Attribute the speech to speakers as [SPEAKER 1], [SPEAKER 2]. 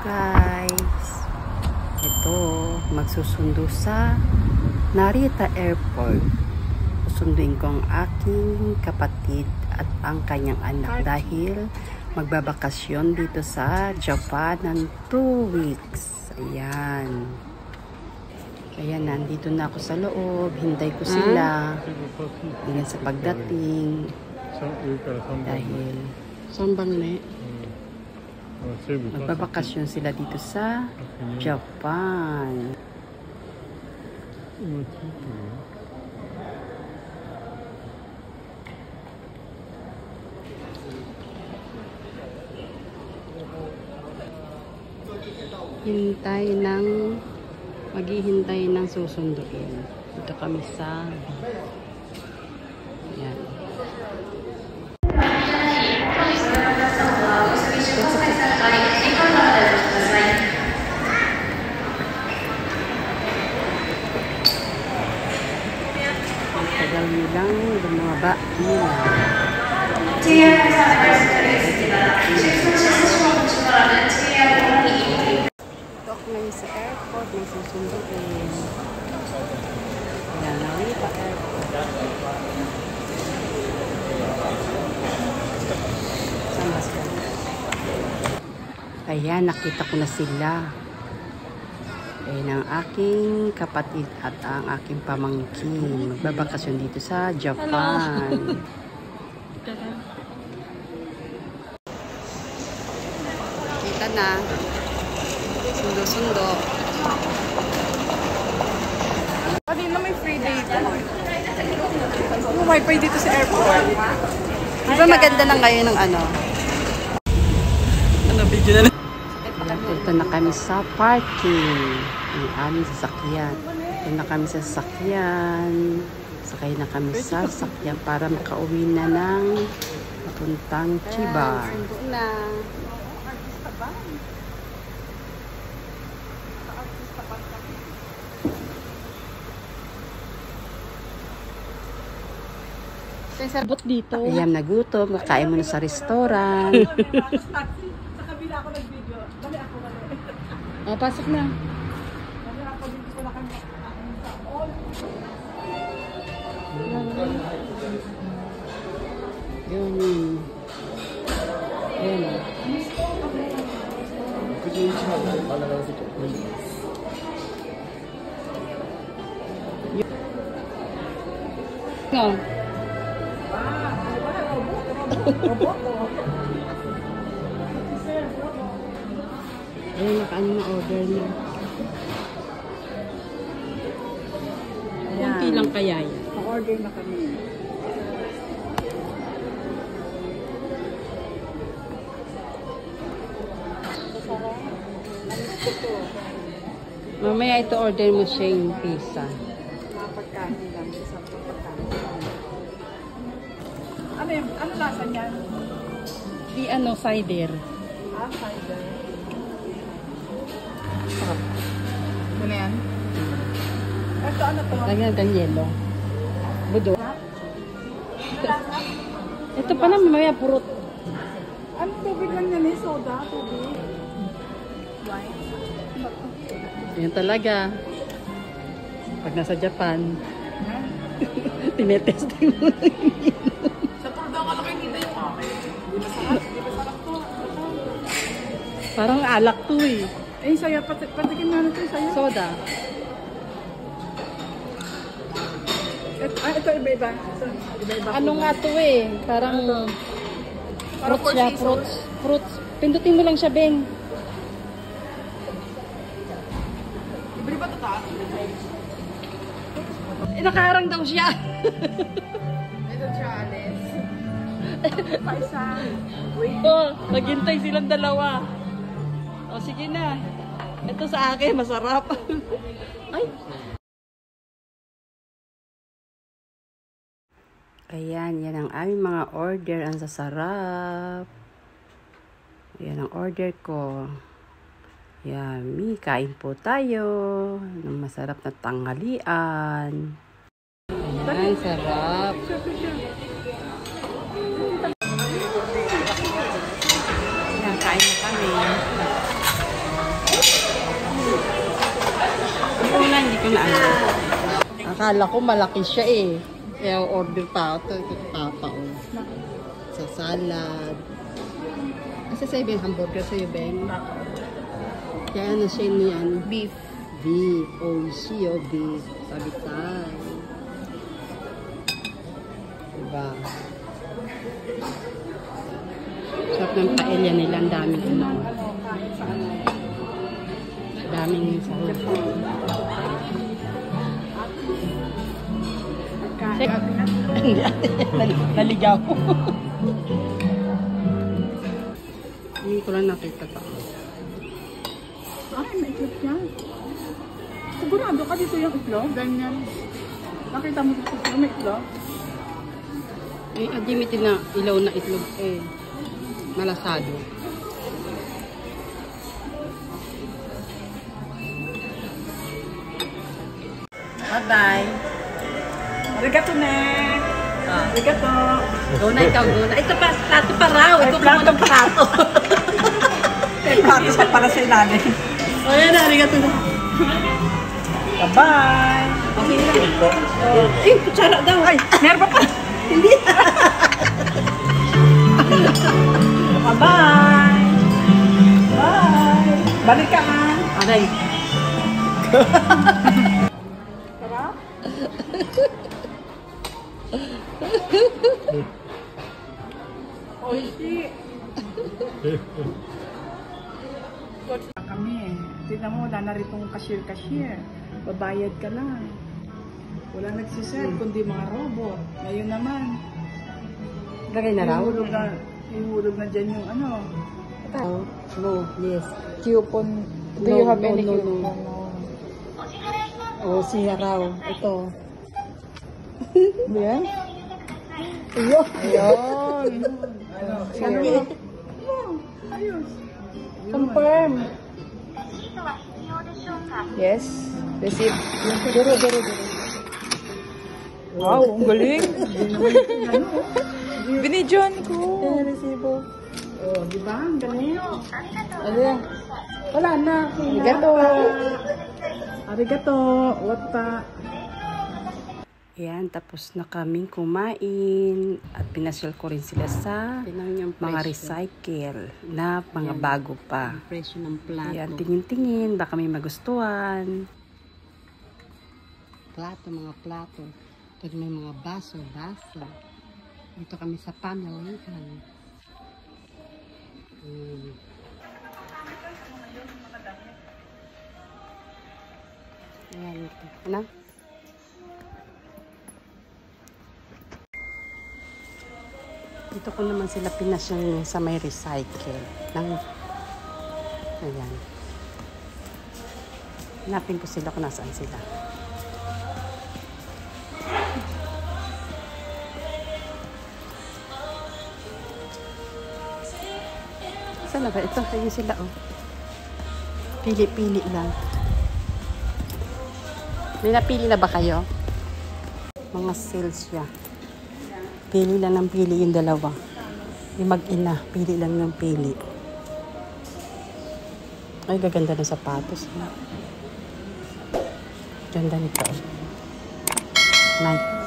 [SPEAKER 1] guys, ito magsusundo sa Narita Airport. Susunduin ko ang aking kapatid at ang kanyang anak dahil magbabakasyon dito sa Japan ng 2 weeks. Ayan, nandito na ako sa loob, hintay ko sila hanggang sa pagdating dahil magbabakasyon sila dito sa Japan. Maghihintay ng susunduin. Dito kami sa ayan. Tagal nilang bumaba nila. Ngayon sa airport, may susunduin. Ayan, Narita Airport. Ayan, nakita ko na sila. Ayan ang aking kapatid at ang aking pamangkin. Magbabakasyon dito sa Japan. Kita na. Sundo-sundo.
[SPEAKER 2] Kanina may free day ko. May wifi dito sa airport.
[SPEAKER 1] Di ba maganda na ngayon ng ano?
[SPEAKER 2] Video na lang.
[SPEAKER 1] Dito na kami sa parking. Ang aming sasakyan. Dito na kami sa sasakyan. Sakay na kami sa sasakyan para makauwi na ng papuntang Chiba. Sundo na.
[SPEAKER 2] Sabot dito.
[SPEAKER 1] Ayan, nagutom. Kakain mo na sa restaurant.
[SPEAKER 2] Sa kabila ako nag-video. Dali ako na.
[SPEAKER 1] Oh, pasok na.
[SPEAKER 2] Dali ako dito ko na kami sa all.
[SPEAKER 1] Yun. No. Ayun, nakaano na order niya. Kunti lang kaya yan.
[SPEAKER 2] Pa-order na kami.
[SPEAKER 1] Mamaya ito order mo siya yung pizza.
[SPEAKER 2] Pagkain lang. Isang pagkain. Ano lasa niya?
[SPEAKER 1] Di ano, cider.
[SPEAKER 2] Cider. Ano na yan? Ito ano to?
[SPEAKER 1] Lagyan ng yelo. Budo. Ito pa na, mamaya purot.
[SPEAKER 2] Ano tubig lang yan eh? Soda? Tubig? Wine?
[SPEAKER 1] Yan talaga. Pag nasa Japan, tinetesting mo na yun.
[SPEAKER 2] Sa turda ka nakikita yung akin. Di masarap to.
[SPEAKER 1] Parang alak to eh.
[SPEAKER 2] Eh, saya. Patikin nga natin saya.
[SPEAKER 1] Soda.
[SPEAKER 2] Ito iba-iba. Iba-iba.
[SPEAKER 1] Ano nga to eh? Parang fruits siya. Fruits. Pindutin mo lang siya, Ben.
[SPEAKER 2] Libre ba ito ta?
[SPEAKER 1] Nakaharang daw siya.
[SPEAKER 2] Ito challenge. Paisa.
[SPEAKER 1] Oh, naghintay silang dalawa. O sige na. Ito sa akin, masarap. Ay. Ayan, yan ang aming mga order. Ang sasarap. Yan ang order ko. Yummy. Kain po tayo ng masarap na tanghalian. Ayan, sarap. Ayan, kain na kami. Akala ko malaki siya eh. Kaya order pa ako. Ito papa oh. Sa salad. Asa sa'yo Ben? Hamburger sa'yo Ben? Kaya ano siya niyan?
[SPEAKER 2] Beef.
[SPEAKER 1] Beef. Oishi o beef. Sabitan. Diba? Sarap ng paella nila. Ang daming ano. Daming sahod. Naligaw. Hindi ko lang nakita to.
[SPEAKER 2] Ay, may itlog siya. Sigurado ka dito yung itlog? Ganyan. Nakita mo dito may itlog?
[SPEAKER 1] Eh, adimitin na ilaw na itlog eh. Malasado. Bye-bye.
[SPEAKER 2] Arigato, ne. Arigato.
[SPEAKER 1] Go na ikaw, go na. Ito pa, plato pa raw. Ito pa ng plato.
[SPEAKER 2] May plato pa para sa ilalim.
[SPEAKER 1] O yan na, arigato na.
[SPEAKER 2] Bye-bye.
[SPEAKER 1] Okay na. Eh, kutsara daw.
[SPEAKER 2] Ay, meron pa pa.
[SPEAKER 1] Hindi.
[SPEAKER 2] Bye-bye. Bye. Balik ka man.
[SPEAKER 1] Aray.
[SPEAKER 2] Sarap? Oishi. Kami eh. Tignan mo, wala na ritong cashier. Babayad ka lang. Wala nagsiserve, kundi mga robot. Ngayon naman,
[SPEAKER 1] Lagay na raw?
[SPEAKER 2] ihulog na dyan yung ano.
[SPEAKER 1] No, yes.
[SPEAKER 2] Coupon. Do
[SPEAKER 1] No,
[SPEAKER 2] you have
[SPEAKER 1] no,
[SPEAKER 2] any
[SPEAKER 1] no,
[SPEAKER 2] coupon?
[SPEAKER 1] no. O, siya raw. Ito.
[SPEAKER 2] Yan?
[SPEAKER 1] Iyo.
[SPEAKER 2] Ayun.
[SPEAKER 1] Sige.
[SPEAKER 2] Ayos.
[SPEAKER 1] Confirm.
[SPEAKER 2] Yes. Receipt. Duro. Wow, ang galing. Binidyon ko.
[SPEAKER 1] Resibo.
[SPEAKER 2] Oh, di ba? Ang galing.
[SPEAKER 1] Ano yan?
[SPEAKER 2] Wala na.
[SPEAKER 1] Arigato.
[SPEAKER 2] Arigato. Wata.
[SPEAKER 1] Ayan, tapos na kaming kumain at pinasyal ko rin sila sa mga recycle na mga bago pa.
[SPEAKER 3] Presyo ng plato.
[SPEAKER 1] Ayan, tingin-tingin, baka may magustuhan.
[SPEAKER 3] Mga plato. Ito may mga baso. Dito kami sa pamilihan.
[SPEAKER 1] Ayan, ito. Ano? Dito ko naman sila pinasyal sa may recycle. Ayan. Hanapin ko sila kung nasaan sila. Saan na ba? Ito, ayun sila, oh. Pili-pili lang. May napili na ba kayo? Mga sales siya. Pili lang ng pili yung dalawa. Yung mag-ina, pili lang ng pili. Ay, gaganda ng sapatos. Ganda nito. Nice.